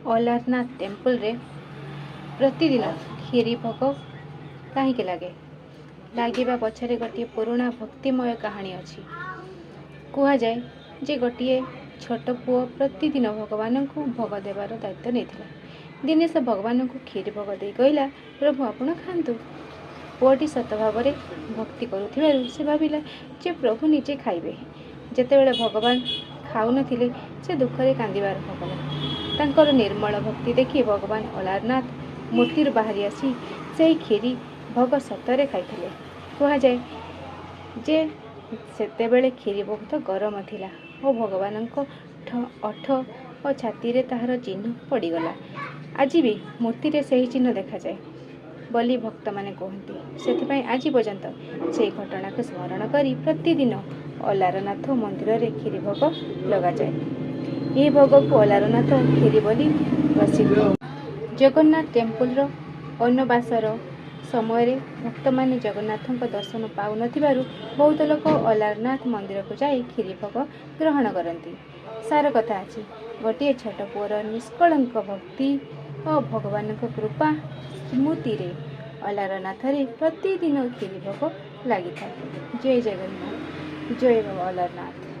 Alarnath temple रे प्रतिदिन खीरी भोग कहीं लगे लगे पछरे गोटे पुराणा भक्तिमय कहानी अच्छी। कह जाए जे गोटे छोट पुओ प्रतिदिन भगवान को भोग देवार दायित्व नहीं। दिने से भगवान को खीरी भोग दे कहला, प्रभु आपण खातु। पुओटी सत भाव भक्ति करुथिबारु से भाविला जे प्रभु निजे खाइबे। जेतेबेले भगवान खाऊ नथिले से दुखरे कांदिबार आरंभ कला। तांकर निर्मल भक्ति देखि भगवान अलारनाथ मूर्ति बाहरी आसी से खीरी भोग सतरे खाइथिले। कह जाए जे सेतेबेले खीरी बहुत गरम थिला और भगवान को ओठ और छाती रे ताहार चिन्ह पड़गला। आज भी मूर्ति रे सही चिन्ह देखा जाए बोली भक्त माने कहती। से आज पर्यंत से घटना को स्मरण करी प्रतिदिन अलारनाथ मंदिर रे खीरी भोग लगा जाए। यह भोग को अलारनाथ खीरी बोली प्रसिद्ध। जगन्नाथ टेम्पल रो अन्नबासर समय रे भक्त माने जगन्नाथ दर्शन पाऊ नथिबारु बहुत लोक अलारनाथ मंदिर को जाई खीरी भोग ग्रहण करती। सार कथा अच्छी गोटे छोट पुअर निष्कलंक भक्ति और भगवान कृपा स्मृति रे अलारनाथ रे प्रतिदिन खीरी भोग लगी था। जय जगन्नाथ, जय अलारनाथ।